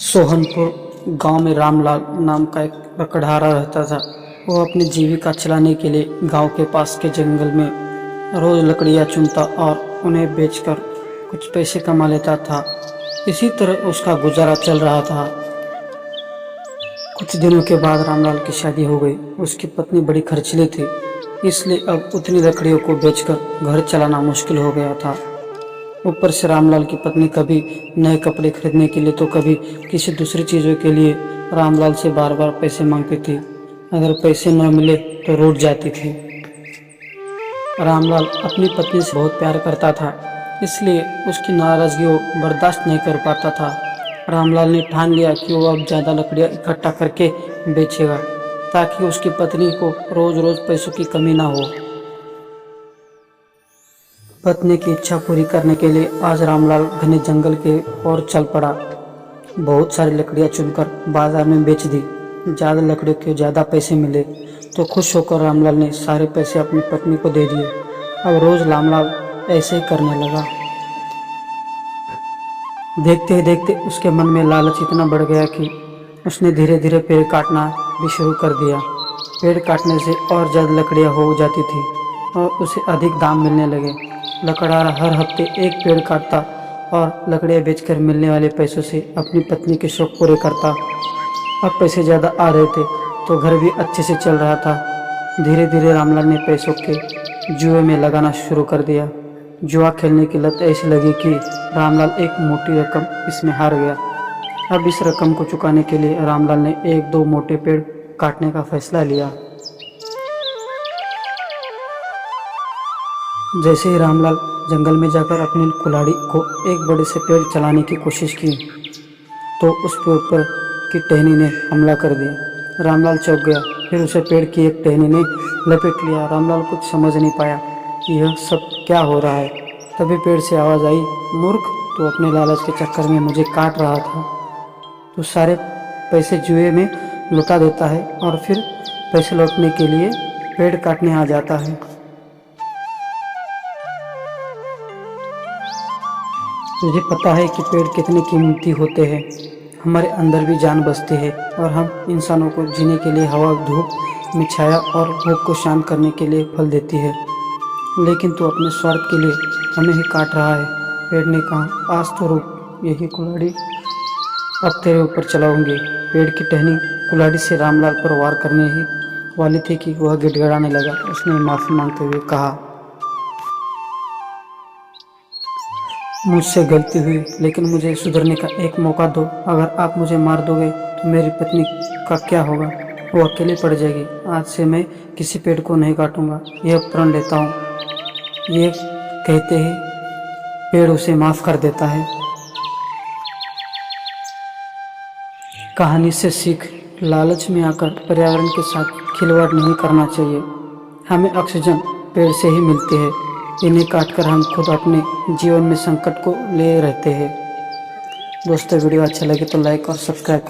सोहनपुर गांव में रामलाल नाम का एक लकड़हारा रहता था। वो अपनी जीविका चलाने के लिए गांव के पास के जंगल में रोज लकड़ियां चुनता और उन्हें बेचकर कुछ पैसे कमा लेता था। इसी तरह उसका गुजारा चल रहा था। कुछ दिनों के बाद रामलाल की शादी हो गई। उसकी पत्नी बड़ी खर्चीली थी, इसलिए अब उतनी लकड़ियों को बेचकर घर चलाना मुश्किल हो गया था। ऊपर से रामलाल की पत्नी कभी नए कपड़े खरीदने के लिए तो कभी किसी दूसरी चीज़ों के लिए रामलाल से बार बार पैसे मांगती थी। अगर पैसे न मिले तो रूठ जाती थी। रामलाल अपनी पत्नी से बहुत प्यार करता था, इसलिए उसकी नाराज़गी वो बर्दाश्त नहीं कर पाता था। रामलाल ने ठान लिया कि वो अब ज़्यादा लकड़ियाँ इकट्ठा करके बेचेगा, ताकि उसकी पत्नी को रोज़ रोज़ पैसों की कमी ना हो। पत्नी की इच्छा पूरी करने के लिए आज रामलाल घने जंगल के ओर चल पड़ा। बहुत सारी लकड़ियां चुनकर बाजार में बेच दी। ज़्यादा लकड़ियों के ज़्यादा पैसे मिले तो खुश होकर रामलाल ने सारे पैसे अपनी पत्नी को दे दिए। अब रोज रामलाल ऐसे ही करने लगा। देखते ही देखते उसके मन में लालच इतना बढ़ गया कि उसने धीरे धीरे पेड़ काटना भी शुरू कर दिया। पेड़ काटने से और ज़्यादा लकड़ियाँ हो जाती थी और उसे अधिक दाम मिलने लगे। लकड़हारा हर हफ्ते एक पेड़ काटता और लकड़ियाँ बेचकर मिलने वाले पैसों से अपनी पत्नी के शौक पूरे करता। अब पैसे ज़्यादा आ रहे थे तो घर भी अच्छे से चल रहा था। धीरे धीरे रामलाल ने पैसों के जुए में लगाना शुरू कर दिया। जुआ खेलने की लत ऐसी लगी कि रामलाल एक मोटी रकम इसमें हार गया। अब इस रकम को चुकाने के लिए रामलाल ने एक दो मोटे पेड़ काटने का फैसला लिया। जैसे ही रामलाल जंगल में जाकर अपनी कुल्हाड़ी को एक बड़े से पेड़ चलाने की कोशिश की तो उस पेड़ पर की टहनी ने हमला कर दिया। रामलाल चौंक गया, फिर उसे पेड़ की एक टहनी ने लपेट लिया। रामलाल कुछ समझ नहीं पाया कि यह सब क्या हो रहा है। तभी पेड़ से आवाज़ आई, मूर्ख, तू अपने लालच के चक्कर में मुझे काट रहा था। तू सारे पैसे जुए में लुटा देता है और फिर पैसे लौटने के लिए पेड़ काटने आ जाता है। तुझे पता है कि पेड़ कितने कीमती होते हैं। हमारे अंदर भी जान बसती है और हम इंसानों को जीने के लिए हवा, धूप में छाया और भूख को शांत करने के लिए फल देती है। लेकिन तू अपने स्वार्थ के लिए हमें ही काट रहा है। पेड़ ने कहा, आज तो रुक, यही कुल्हाड़ी अब तेरे ऊपर चलाऊंगी। पेड़ की टहनी कुल्हाड़ी से रामलाल पर वार करने ही वाली थी कि वह गिड़गिड़ाने लगा। उसने माफ़ी मांगते हुए कहा, मुझसे गलती हुई, लेकिन मुझे सुधरने का एक मौका दो। अगर आप मुझे मार दोगे तो मेरी पत्नी का क्या होगा? वो अकेली पड़ जाएगी। आज से मैं किसी पेड़ को नहीं काटूंगा, यह प्रण लेता हूँ। ये कहते ही पेड़ उसे माफ़ कर देता है। कहानी से सीख, लालच में आकर पर्यावरण के साथ खिलवाड़ नहीं करना चाहिए। हमें ऑक्सीजन पेड़ से ही मिलती है। इन्हें काटकर हम खुद अपने जीवन में संकट को ले रहते हैं। दोस्तों, वीडियो अच्छा लगे तो लाइक और सब्सक्राइब कर